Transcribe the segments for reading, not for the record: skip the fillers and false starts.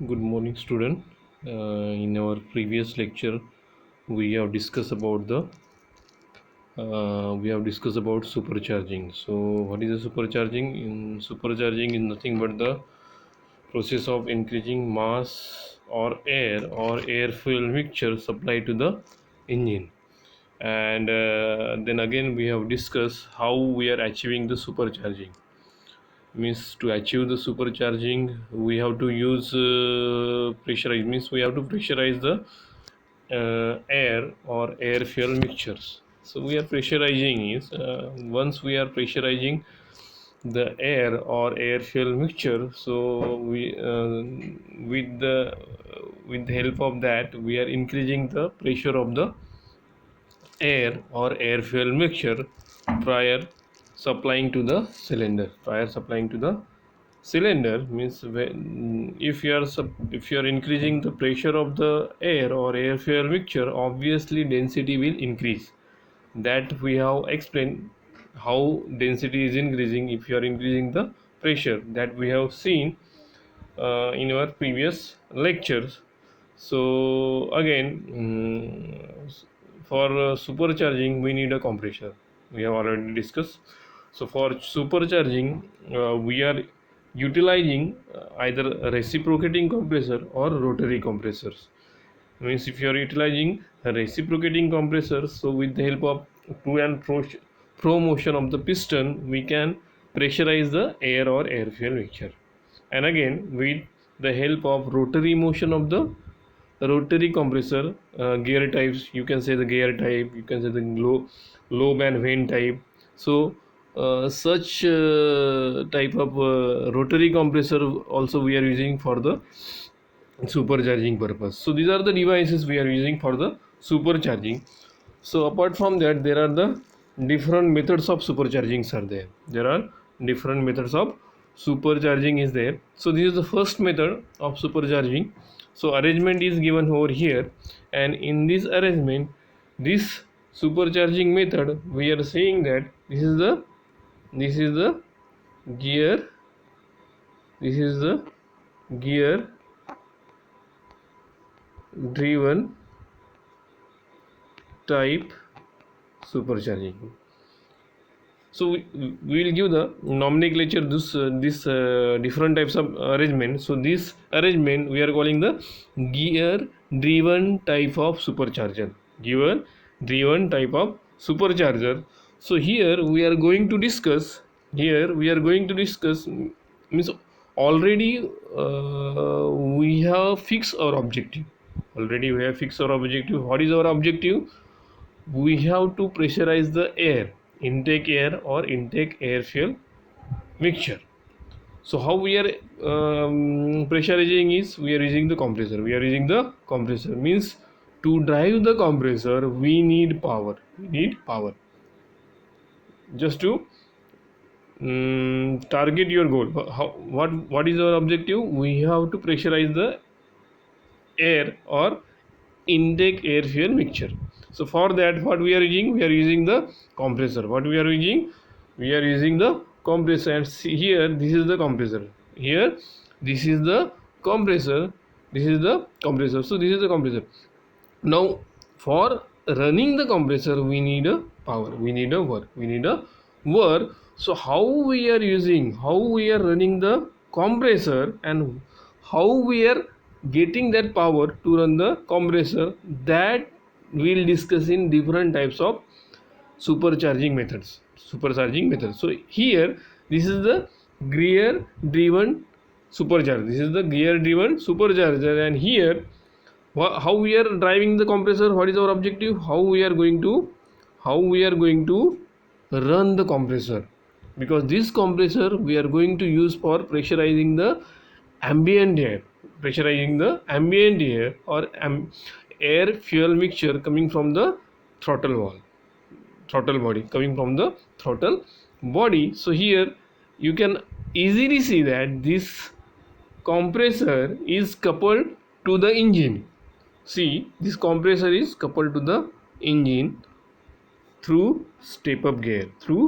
Good morning, student. In our previous lecture, we have discussed about supercharging. So, what is the supercharging? In supercharging is nothing but the process of increasing mass or air fuel mixture supply to the engine. And then again, we have discussed how we are achieving the supercharging. Means to achieve the supercharging we have to use pressurize, means we have to pressurize the air or air fuel mixtures. So we are pressurizing is once we are pressurizing the air or air fuel mixture, so we with the help of that we are increasing the pressure of the air or air fuel mixture prior supplying to the cylinder. Means if you are increasing the pressure of the air or air fuel mixture, obviously density will increase. That we have explained how density is increasing if you are increasing the pressure, that we have seen in our previous lectures. So again, for supercharging we need a compressor, we have already discussed. So for supercharging we are utilizing either a reciprocating compressor or rotary compressors. Means if you are utilizing a reciprocating compressor, so with the help of to and fro motion of the piston we can pressurize the air or air fuel mixture. And again with the help of rotary motion of the rotary compressor, gear types, you can say the gear type, you can say the lobe and vane type. So such type of rotary compressor also we are using for the supercharging purpose. So these are the devices we are using for the supercharging. So apart from that, there are the different methods of supercharging are there. There are different methods of supercharging is there. So this is the first method of supercharging. So arrangement is given over here, and in this arrangement, this supercharging method, we are saying that this is the gear, this is the gear driven type supercharging. So we will give the nomenclature this different types of arrangement. So this arrangement we are calling the gear driven type of supercharger, gear driven type of supercharger. So here we are going to discuss, means already we have fixed our objective. What is our objective? We have to pressurize the intake air or intake air fuel mixture. So how we are pressurizing is we are using the compressor. Means to drive the compressor we need power just to target your goal. What is our objective? We have to pressurize the air or intake air fuel mixture. So for that, what we are using? We are using the compressor. What we are using? We are using the compressor. And see here, this is the compressor. Here, this is the compressor. This is the compressor. So this is the compressor. Now, for running the compressor, we need a power. We need a work. We need a work. So how we are running the compressor, and how we are getting that power to run the compressor, that we'll discuss in different types of supercharging methods. So here, this is the gear driven supercharger. And here, how we are driving the compressor, what is our objective? How we are going to run the compressor, because this compressor we are going to use for pressurizing the ambient air or air fuel mixture coming from the throttle body, So here you can easily see that this compressor is coupled to the engine. See, this compressor is coupled to the engine through step up gear. So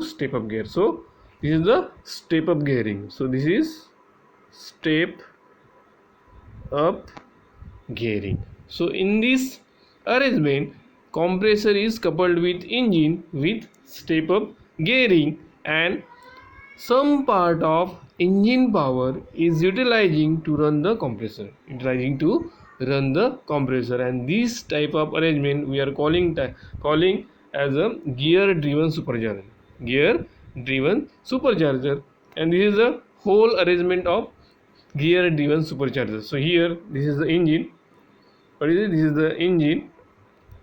this is the step up gearing. So this is step up gearing. So in this arrangement, compressor is coupled with engine with step up gearing, and some part of engine power is utilizing to run the compressor, and this type of arrangement we are calling as a gear driven supercharger. And this is the whole arrangement of gear driven supercharger. So here this is the engine. What is it? This is the engine.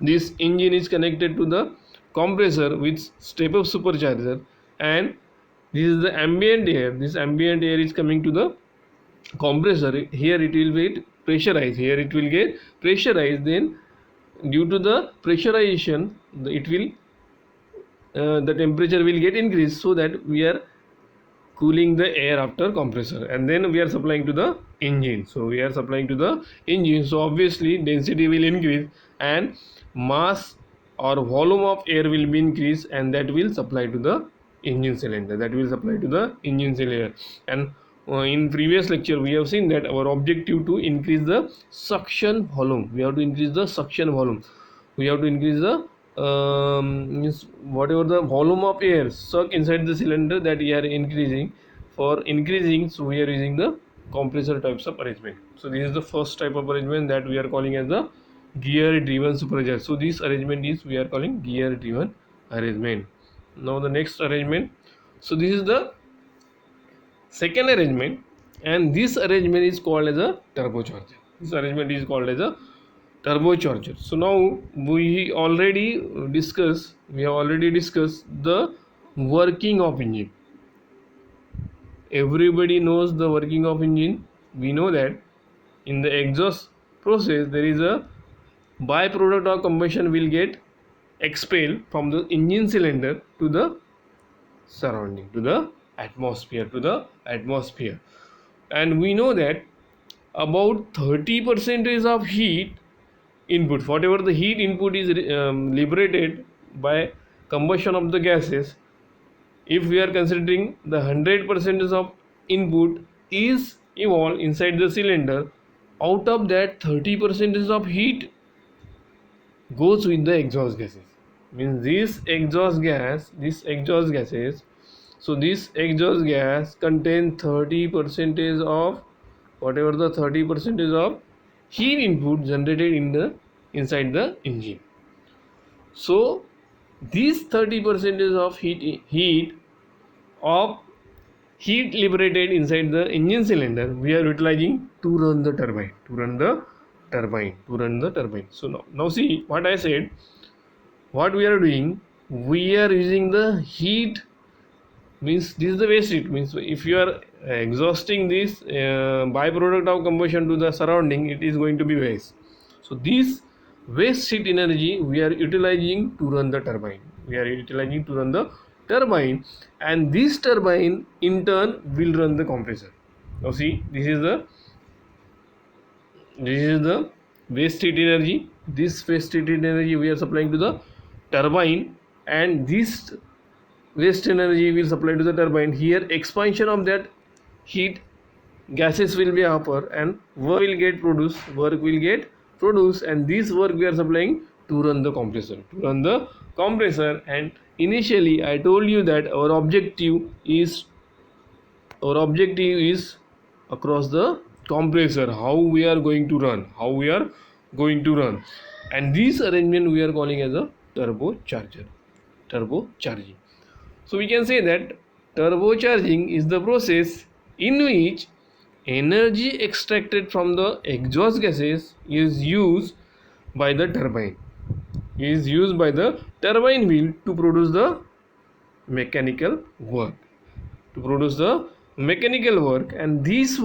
This engine is connected to the compressor with step up supercharger, and this is the ambient air. This ambient air is coming to the compressor. Here it will get pressurized. Then due to the pressurization, the temperature will get increased, so that we are cooling the air after compressor, and then we are supplying to the engine. So obviously density will increase, and mass or volume of air will be increased, and that will supply to the engine cylinder. And in previous lecture we have seen that our objective to increase the suction volume. We have to increase the means whatever the volume of air suck inside the cylinder, that we are increasing. So we are using the compressor types of arrangement. So this is the first type of arrangement that we are calling as the gear driven supercharger. So this arrangement is we are calling gear driven arrangement. Now the next arrangement. So this is the second arrangement, and this arrangement is called as a turbocharger. So now we have already discussed the working of engine. Everybody knows the working of engine. We know that in the exhaust process there is a byproduct of combustion will get expelled from the engine cylinder to the surrounding, to the atmosphere. And we know that about 30% of heat input, whatever the heat input is liberated by combustion of the gases, if we are considering the 100% of input is evolved inside the cylinder, out of that 30% of heat goes with the exhaust gases. Means this exhaust gases, so this exhaust gas contain 30% of whatever the 30% of heat input generated inside the engine. So this 30% of heat liberated inside the engine cylinder we are utilizing to run the turbine. So now see what I said. What we are doing, we are using the heat, means this is the waste heat. Means if you are exhausting this byproduct of combustion to the surrounding, it is going to be waste. So this waste heat energy we are utilizing to run the turbine. And this turbine in turn will run the compressor. Now see, this is the waste heat energy. This waste heat energy we are supplying to the turbine, and this waste energy will supply to the turbine. Here expansion of that heat gases will be upper, and work will get produced, and this work we are supplying to run the compressor. And initially I told you that our objective is across the compressor, how we are going to run, and this arrangement we are calling as a turbocharging. So we can say that turbocharging is the process in which energy extracted from the exhaust gases is used by the turbine wheel to produce the mechanical work. And this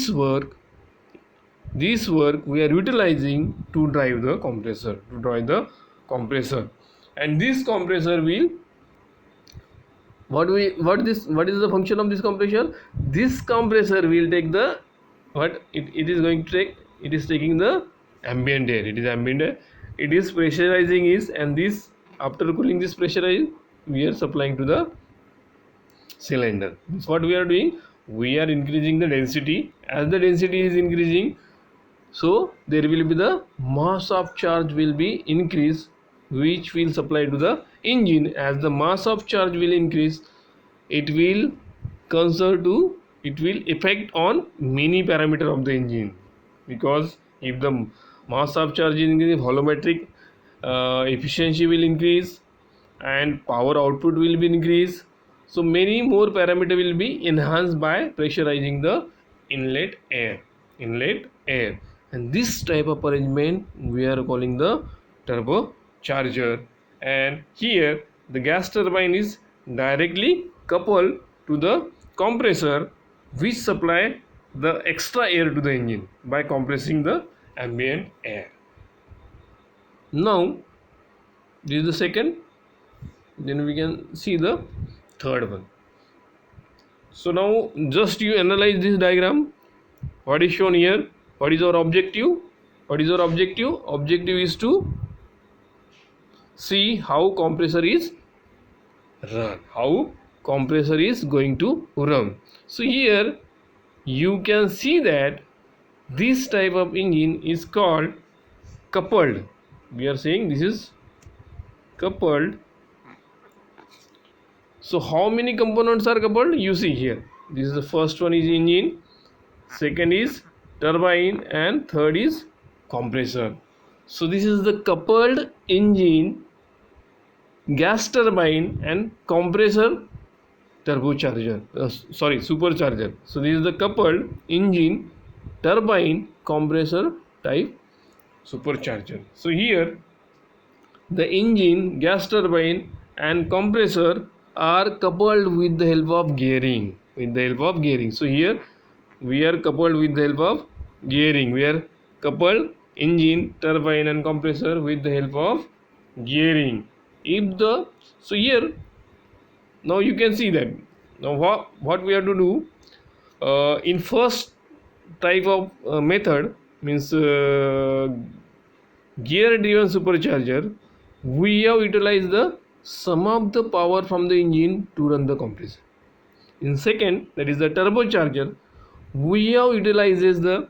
work we are utilizing to drive the compressor. And this compressor will, what is the function of this compressor? This compressor will take the it is taking the ambient air. It is pressurizing it, and this, after cooling this pressure, we are supplying to the cylinder. That's what we are doing. we are increasing the density. As the density is increasing, so there will be the mass of charge will be increased, which will supply to the engine. As the mass of charge will increase, it will it will affect on many parameter of the engine, because if the mass of charge is increasing, volumetric efficiency will increase and power output will be increased. So many more parameter will be enhanced by pressurizing the inlet air, and this type of arrangement we are calling the turbocharger. And here the gas turbine is directly coupled to the compressor, which supply the extra air to the engine by compressing the ambient air. Now this is the second. Then we can see the third one. So now just you analyze this diagram. What is shown here? What is our objective? What is our objective? Objective is to see how compressor is run. How compressor is going to run. So here you can see that this type of engine is called coupled. We are saying this is coupled. So how many components are coupled? You see here. This is the first one is engine, second is turbine, and third is compressor. So this is the coupled engine, gas turbine, and compressor turbocharger. Supercharger. So this is the coupled engine, turbine, compressor type supercharger. So here the engine, gas turbine, and compressor are coupled with the help of gearing. So here we are coupled with the help of gearing. We are coupled engine, turbine, and compressor with the help of gearing. So here now you can see that. Now what we have to do in first type of method, means gear driven supercharger, we have utilized the sum of the power from the engine to run the compressor. In second, that is the turbocharger, we have utilizes the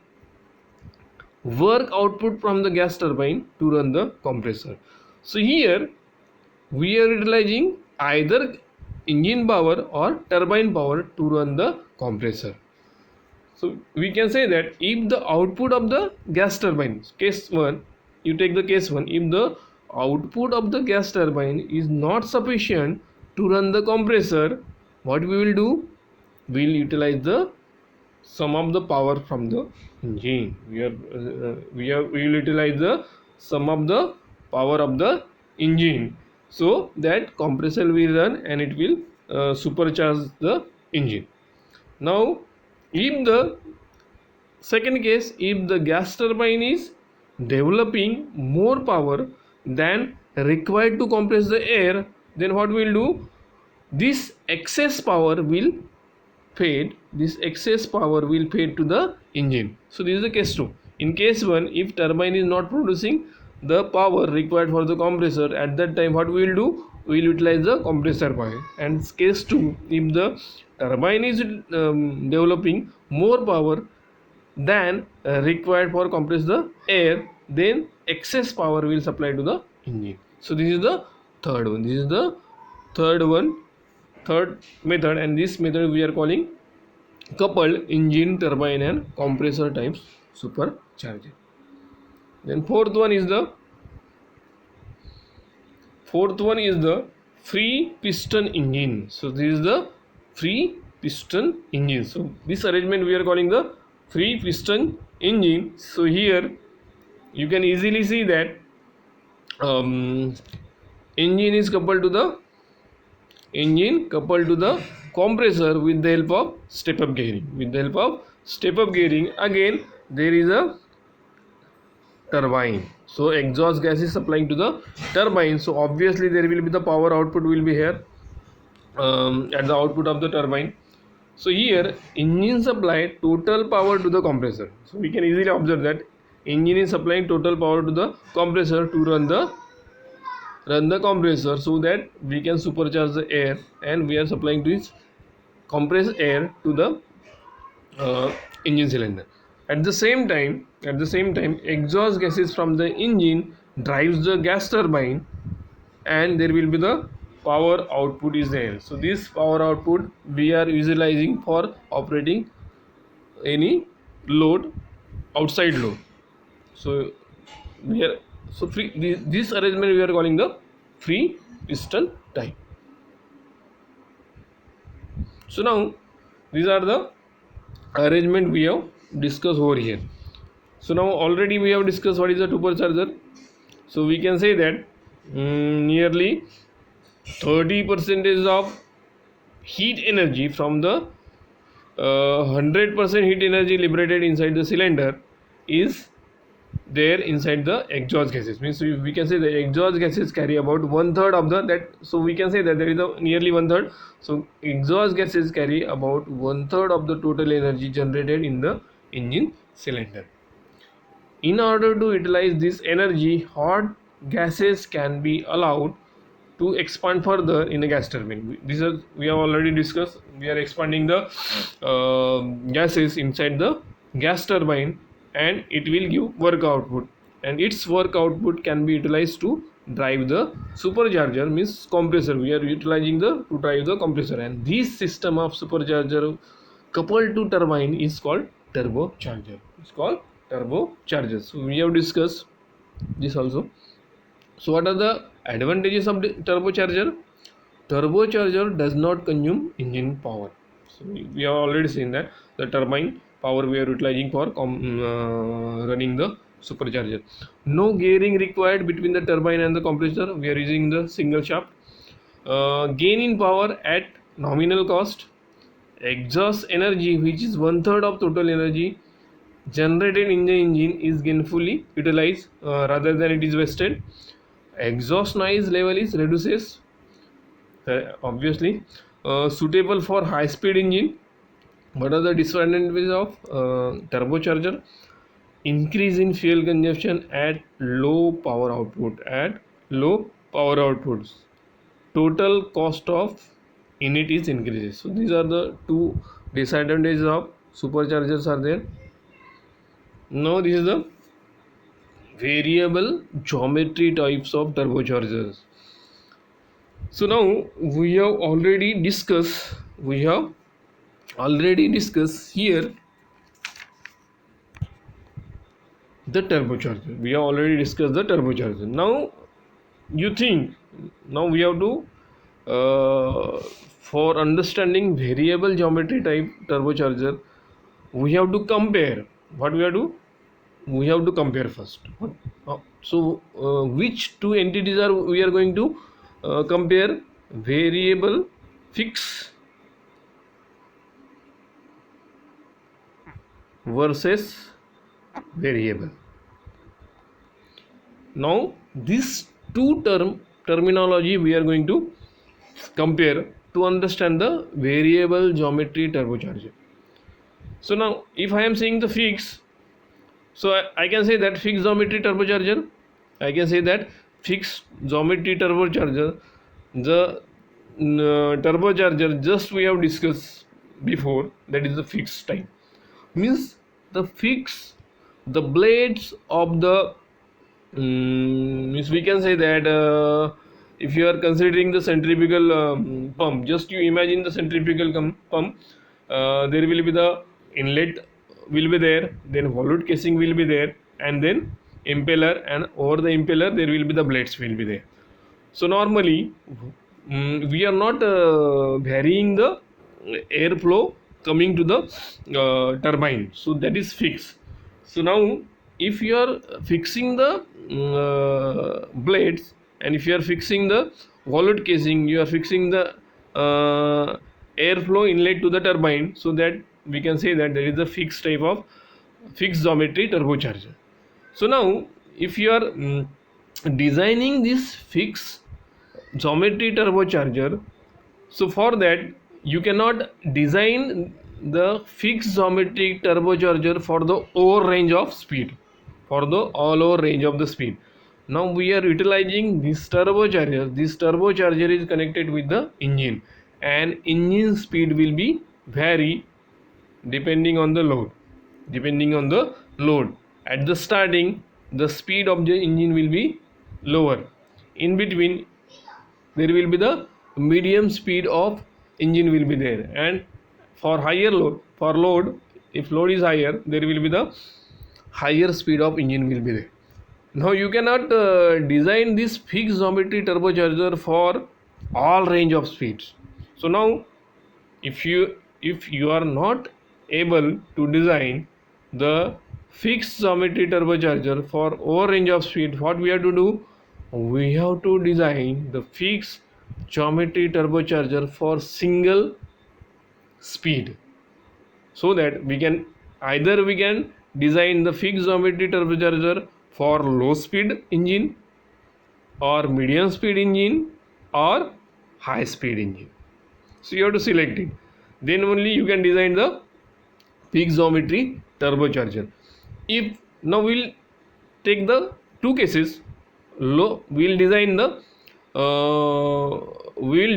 work output from the gas turbine to run the compressor. So here we are utilizing either engine power or turbine power to run the compressor. So we can say that if the output of the gas turbine, case 1, you take the case 1, if the output of the gas turbine is not sufficient to run the compressor, what we will do? We will utilize the sum of the power from the engine. We will utilize the sum of the power of the engine, so that compressor will run and it will supercharge the engine. Now if the second case, if the gas turbine is developing more power than required to compress the air, then what we will do? This excess power will fade. This excess power will fade to the engine. So this is the case 2. In case 1, if turbine is not producing the power required for the compressor, at that time what we will do? We will utilize the compressor coil. And case 2, if the turbine is developing more power than required for compress the air, then excess power will supply to the engine. So this is the third one. This is the third method, and this method we are calling coupled engine, turbine, and compressor types supercharger. Then fourth one is the free piston engine. So this is the free piston engine. So this arrangement we are calling the free piston engine. So here you can easily see that engine coupled to the compressor with the help of step up gearing. Again there is a turbine, so exhaust gas is supplying to the turbine, so obviously there will be the power output will be here at the output of the turbine. So here engine supply total power to the compressor. So we can easily observe that engine is supplying total power to the compressor to run the compressor, so that we can supercharge the air, and we are supplying this compressed air to the uh, engine cylinder. At the same time, exhaust gases from the engine drives the gas turbine, and there will be the power output is there. So this power output we are utilizing for operating any load, outside load. So we are so free this arrangement we are calling the free piston type. So now these are the arrangement we have discussed over here. So now already we have discussed what is the turbocharger. So we can say that nearly 30% of heat energy from the 100% heat energy liberated inside the cylinder is there inside the exhaust gases. Means we can say the exhaust gases carry about one third of the that. So we can say that there is a nearly one third. So exhaust gases carry about one third of the total energy generated in the engine cylinder. In order to utilize this energy, hot gases can be allowed to expand further in the gas turbine. This is we have already discussed. We are expanding the gases inside the gas turbine, and it will give work output, and its work output can be utilized to drive the supercharger, means compressor. We are utilizing the to drive the compressor, and this system of supercharger coupled to turbine is called turbocharger. It's called turbocharger. So we have discussed this also. So what are the advantages of the turbocharger? Turbocharger does not consume engine power. So we have already seen that the turbine power we are utilizing for running the supercharger. No gearing required between the turbine and the compressor. We are using the single shaft. Gain in power at nominal cost. Exhaust energy, which is one third of total energy generated in the engine, is gainfully utilized rather than it is wasted. Exhaust noise level is reduces, obviously. Suitable for high speed engine. What are the disadvantages of turbocharger? Increase in fuel consumption at low power outputs. Total cost of unit is increases. So these are the two disadvantages of superchargers are there. Now this is the variable geometry types of turbochargers. So now we have already discussed here the turbocharger. We have already discussed the turbocharger. Now you think now we have to for understanding variable geometry type turbocharger, we have to compare. What we have to? We have to compare first. So which two entities are we are going to compare? Variable fix versus variable. Now this two terminology we are going to compare to understand the variable geometry turbocharger. So now if I am saying the fix, so I can say that fixed geometry turbocharger. I can say that fixed geometry turbocharger, the turbocharger just we have discussed before, that is the fixed type. Means the blades of the means we can say that if you are considering the centrifugal pump, just you imagine the centrifugal pump. There will be the inlet will be there, then volute casing will be there, and then impeller, and over the impeller there will be the blades will be there. So normally we are not varying the airflow coming to the turbine, so that is fixed. So now if you are fixing the blades, and if you are fixing the volute casing, you are fixing the airflow inlet to the turbine, so that we can say that there is a fixed type of fixed geometry turbocharger. So now if you are designing this fixed geometry turbocharger, so for that you cannot design the fixed geometry turbocharger for the over range of speed, for the all over range of the speed. Now we are utilizing this turbocharger. This turbocharger is connected with the engine, and engine speed will be vary depending on the load. At the starting, the speed of the engine will be lower. In between, there will be the medium speed of engine will be there, and for higher load, if load is higher, there will be the higher speed of engine will be there. Now you cannot design this fixed geometry turbocharger for all range of speeds. So now if you are not able to design the fixed geometry turbocharger for over range of speed, what we have to do? We have to design the fixed geometry turbocharger for single speed, so that we can design the fixed geometry turbocharger for low speed engine, or medium speed engine, or high speed engine. So you have to select it, then only you can design the fixed geometry turbocharger. If now we'll take the two cases, we'll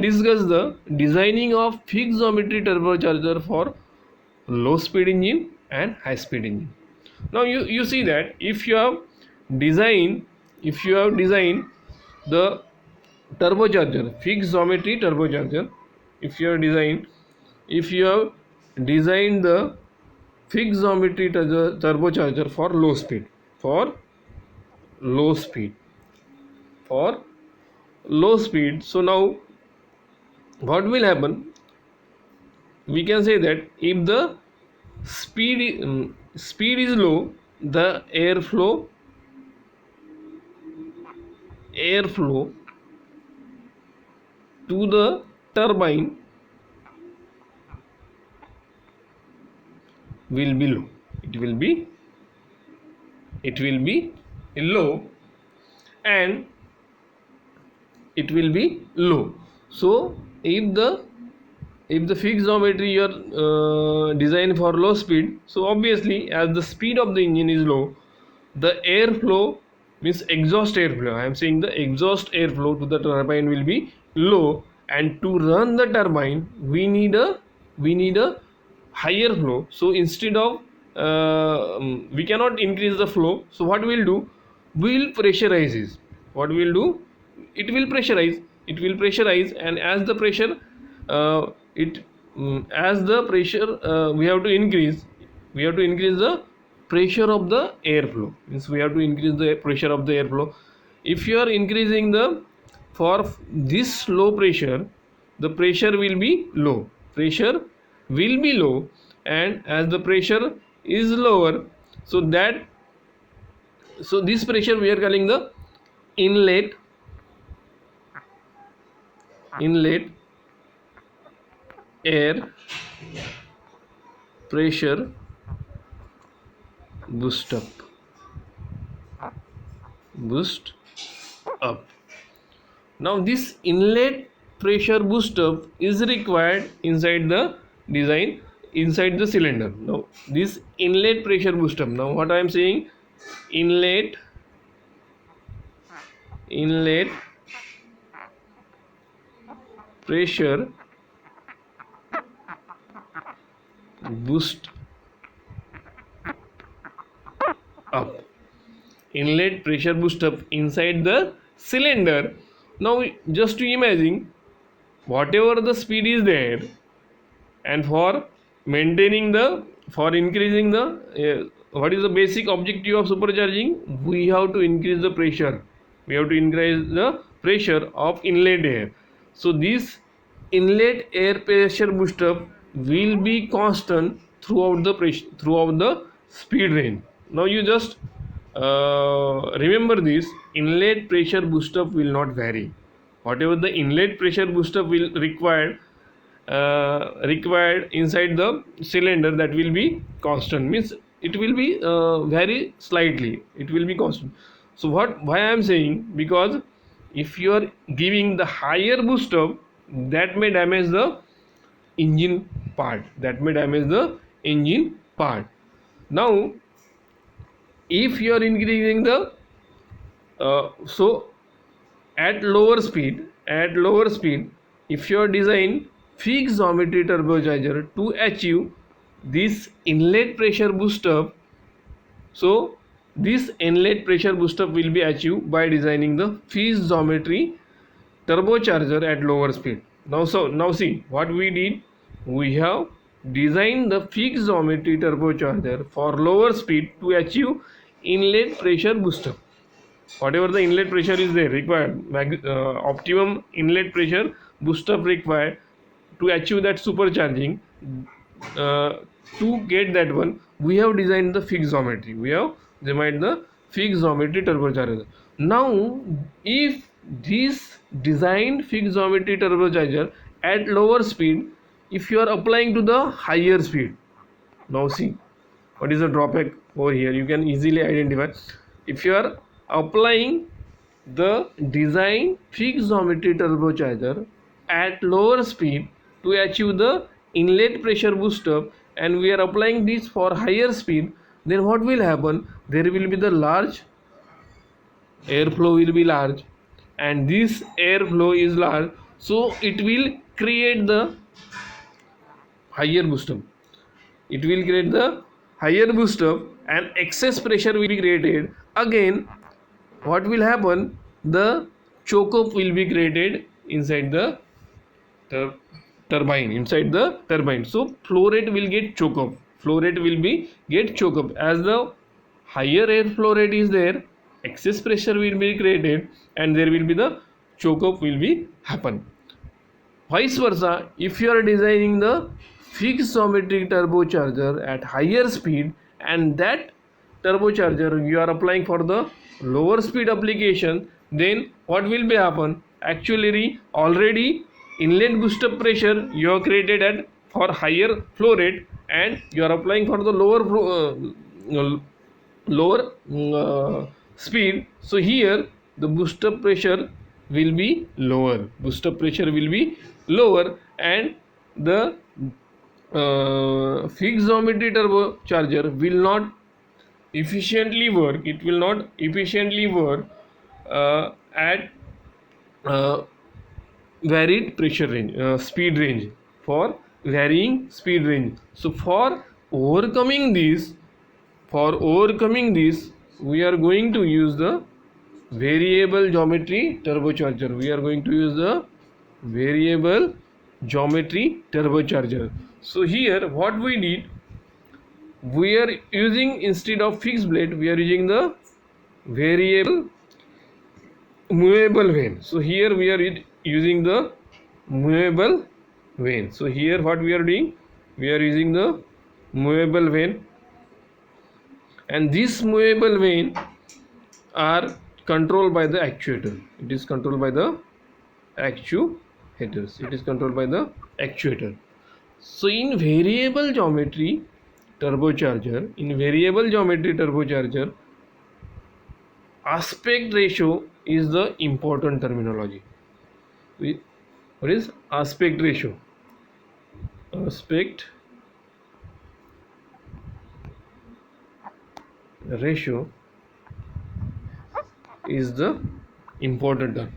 discuss the designing of fixed geometry turbocharger for low speed engine and high speed engine. Now you see that if you have designed the turbocharger, fixed geometry turbocharger, if you have designed the fixed geometry turbocharger for low speed, so now what will happen? We can say that if the speed is low, the airflow to the turbine will be low. It will be low, and it will be low. So if the fixed geometry you are designed for low speed, so obviously as the speed of the engine is low, the airflow, means exhaust airflow, I am saying the exhaust airflow to the turbine will be low, and to run the turbine we need a higher flow. So instead of we cannot increase the flow, so what we'll do? We'll pressurize it. What we'll do? It will pressurize, and as the pressure we have to increase the pressure of the airflow, means we have to increase the pressure of the airflow. If you are increasing for this low pressure, the pressure will be low, and as the pressure is lower, so this pressure we are calling the inlet air pressure boost up. Now this inlet pressure boost up is required inside the cylinder. Now this inlet pressure boost up, now what I am saying, inlet pressure boost up, inlet pressure boost up inside the cylinder. Now just to imagine, whatever the speed is there, and for increasing the what is the basic objective of supercharging? We have to increase the pressure, of inlet air. So this inlet air pressure boost up will be constant throughout the speed range. Now you just remember this, inlet pressure boost up will not vary. Whatever the inlet pressure boost up will required inside the cylinder, that will be constant, means it will be vary slightly, it will be constant. So why I am saying, because if you are giving the higher boost up, that may damage the engine part, Now if you are increasing the so at lower speed, if you are design fixed geometry turbocharger to achieve this inlet pressure boost up. So this inlet pressure boost up will be achieved by designing the fixed geometry turbocharger at lower speed. Now see what we did. We have designed the fixed geometry turbocharger for lower speed to achieve inlet pressure boost up. Whatever the inlet pressure is there required, optimum inlet pressure boost up required to achieve that supercharging. uh, to get that one, we have designed the fixed geometry. We have designed the fixed geometry turbocharger. Now if this designed fixed geometry turbocharger at lower speed, if you are applying to the higher speed, now see what is the drawback over here. You can easily identify. If you are applying the design fixed geometry turbocharger at lower speed to achieve the inlet pressure boost up, and we are applying this for higher speed, then what will happen? There will be the large airflow will be large, and this airflow is large, so it will create the higher boost up. It will create the higher boost up and excess pressure will be created. Again, what will happen? The choke up will be created inside the turbine, inside the turbine. So flow rate will get choke up. Flow rate will be get choke up. As the higher air flow rate is there, excess pressure will be created, and there will be the choke up will be happen. Vice versa, if you are designing the fixed geometry turbocharger at higher speed, and that turbocharger you are applying for the lower speed application, then what will be happen? Actually already inlet boost up pressure you have created at for higher flow rate, and you are applying for the lower speed. So here the boost up pressure will be lower. Boost up pressure will be lower, and the fixed geometry turbocharger will not efficiently work. It will not efficiently work at varied pressure range, speed range, for varying speed range. So for overcoming this, we are going to use the variable geometry turbocharger. We are going to use the variable geometry turbocharger. So here what we did, we are using, instead of fixed blade, we are using the variable movable vane. So here we are using the movable vane. So here what we are doing, we are using the movable vane, and this movable vane are controlled by the actuator. It is controlled by the actuators. It is controlled by the actuator. So in variable geometry turbocharger, aspect ratio is the important terminology. What is aspect ratio? Aspect ratio is the important term.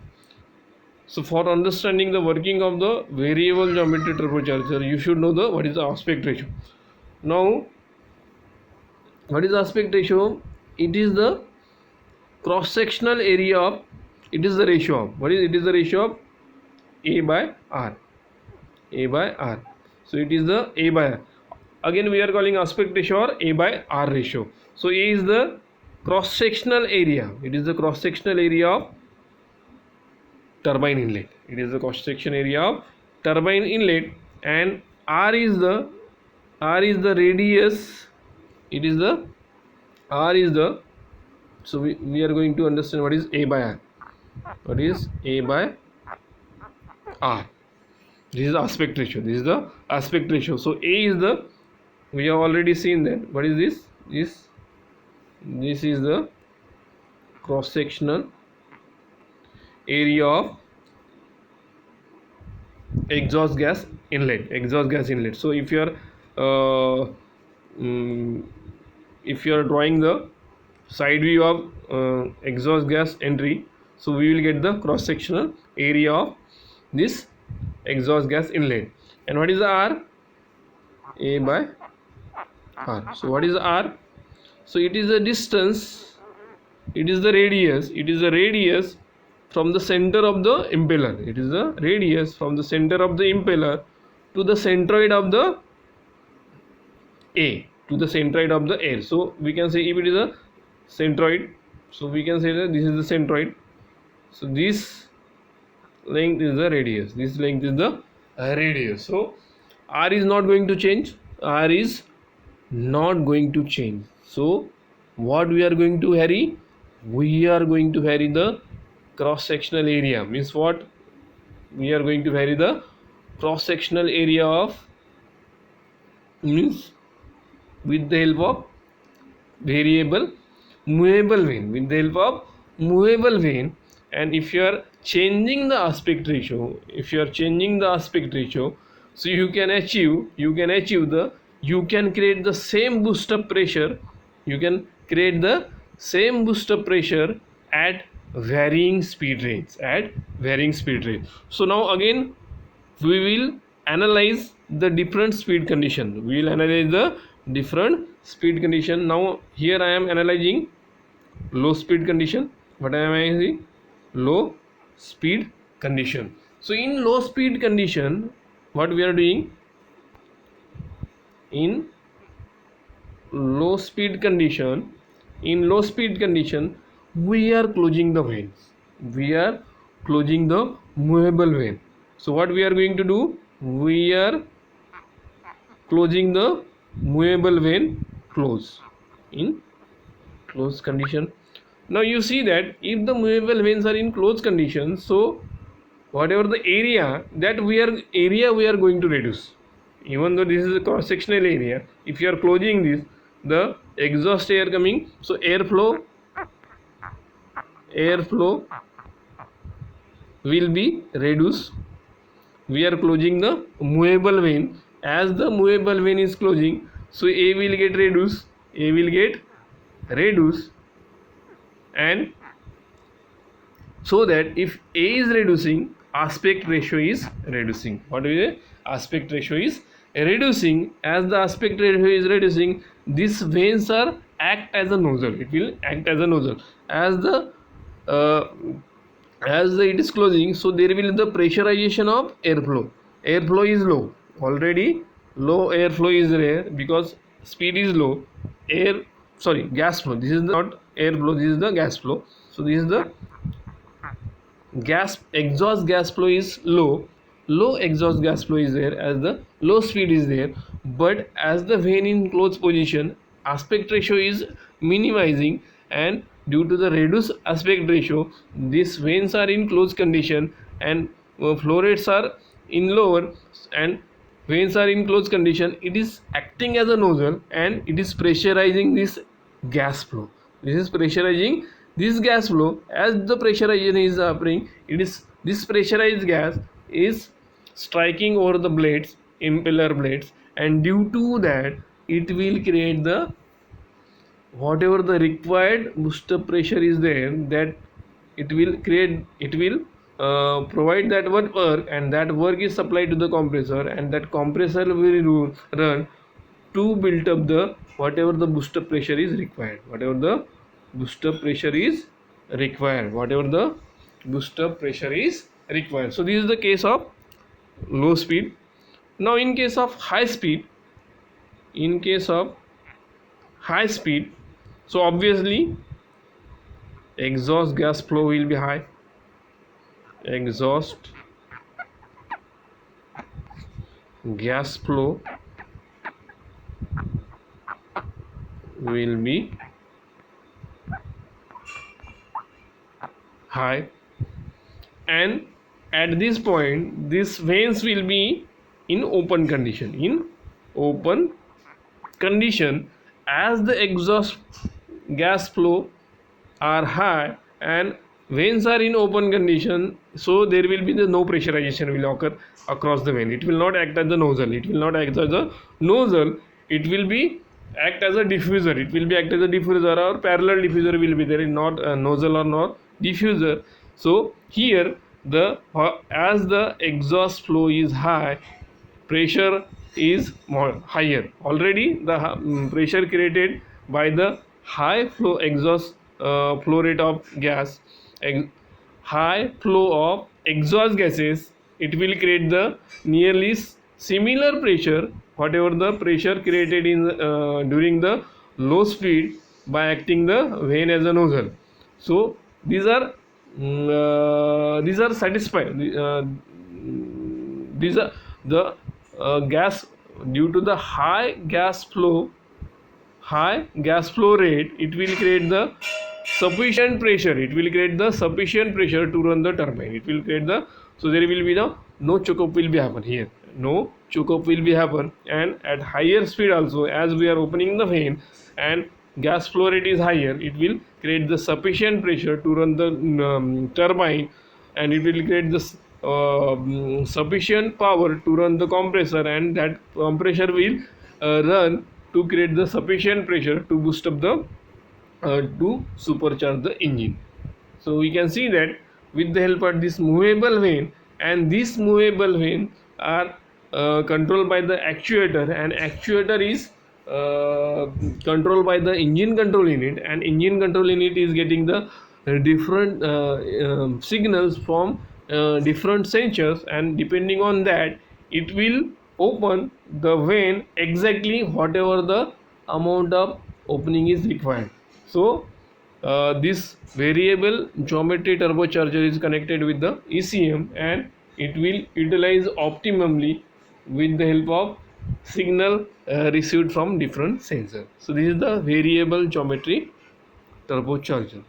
So for understanding the working of the variable geometry turbocharger, you should know the what is the aspect ratio. Now what is aspect ratio? It is the cross sectional area of, it is the ratio of, what is it? Is the ratio of A by R. So it is the A by R. Again we are calling aspect ratio or A by R ratio. So A is the cross sectional area. It is the cross sectional area of turbine inlet. It is the cross section area of turbine inlet, and R is the radius. It is the R is the, so we are going to understand what is A by R. What is A by R? This is the aspect ratio. This is the aspect ratio. So A is the, we have already seen that. What is this? This is the cross sectional area of exhaust gas inlet. So if you are drawing the side view of exhaust gas entry, so we will get the cross sectional area of this exhaust gas inlet. And what is the R? A by R. So what is R? So it is the distance, it is the radius, it is the radius from the center of the impeller. It is the radius from the center of the impeller to the centroid of the A, to the centroid of the air. So we can say if it is a centroid, so we can say that this is the centroid. So this length is the radius, this length is the radius. So R is not going to change, R is not going to change. So what we are going to vary? We are going to vary the cross sectional area. Means what? We are going to vary the cross sectional area of, means with the help of variable movable vane, with the help of movable vane. And if you are changing the aspect ratio, if you are changing the aspect ratio, so you can create the same boost up pressure, you can create the same boost up pressure at varying speed rates, so now again we will analyze the different speed condition, now here I am analyzing low speed condition. What I am analyzing? Low speed condition. So in low speed condition, what we are doing? In low speed condition, we are closing the veins, we are closing the movable vein. So what we are going to do? We are closing the movable vein close, in closed condition. Now you see that if the movable veins are in closed condition, so whatever the area we are going to reduce, even though this is a cross sectional area. If you are closing this, the exhaust air coming, so airflow will be reduced. We are closing the movable vein. As the movable vein is closing, so A will get reduced, and so that if A is reducing, aspect ratio is reducing. What is it? Aspect ratio is reducing. As the aspect ratio is reducing, these veins are act as a nozzle. It will act as a nozzle. As it is closing, so there will be the pressurization of airflow. Airflow is low. Already low airflow is there because speed is low. Gas flow. This is not airflow. This is the gas flow. So this is the exhaust gas flow is low. Low exhaust gas flow is there as the low speed is there. But as the vane in closed position, aspect ratio is minimizing, and due to the reduced aspect ratio, these veins are in closed condition and flow rates are in lower, and veins are in closed condition. It is acting as a nozzle and it is pressurizing this gas flow. This is pressurizing this gas flow. As the pressurization is happening, this pressurized gas is striking over the blades, impeller blades, and due to that it will create the whatever the required booster pressure is there, that it will provide that work, and that work is supplied to the compressor, and that compressor will run to build up the whatever the booster pressure is required, So this is the case of low speed. Now in case of high speed, so obviously exhaust gas flow will be high. Exhaust gas flow will be high, and at this point these veins will be in open condition. As the exhaust gas flow are high and veins are in open condition, so there will be no pressurization will occur across the vein. It will not act as a nozzle. It will be act as a diffuser. Or parallel diffuser will be there, not a nozzle or not diffuser. So here as the exhaust flow is high, pressure is more higher. Already the pressure created by the high flow exhaust flow rate of gas, high flow of exhaust gases, it will create the nearly similar pressure whatever the pressure created in during the low speed by acting the vane as a nozzle. So these are satisfied. These are the gas due to the high gas flow rate, it will create the sufficient pressure, to run the turbine. It will create the, so there will be the no choke up will be happen here, no choke up will be happen. And at higher speed also, as we are opening the vane and gas flow rate is higher, it will create the sufficient pressure to run the turbine, and it will create the sufficient power to run the compressor, and that compressor will run to create the sufficient pressure to boost up the to supercharge the engine. So we can see that with the help of this movable vane, and this movable vane are controlled by the actuator, and actuator is controlled by the engine control unit, and engine control unit is getting the different signals from different sensors, and depending on that it will open the vane exactly whatever the amount of opening is required. So this variable geometry turbocharger is connected with the ECM, and it will utilize optimally with the help of signal received from different sensors. So this is the variable geometry turbocharger.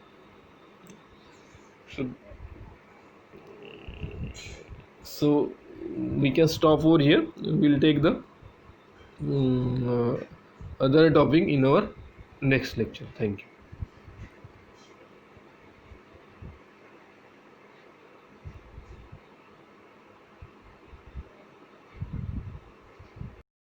So, so we can stop over here. We'll take the other topic in our next lecture. Thank you.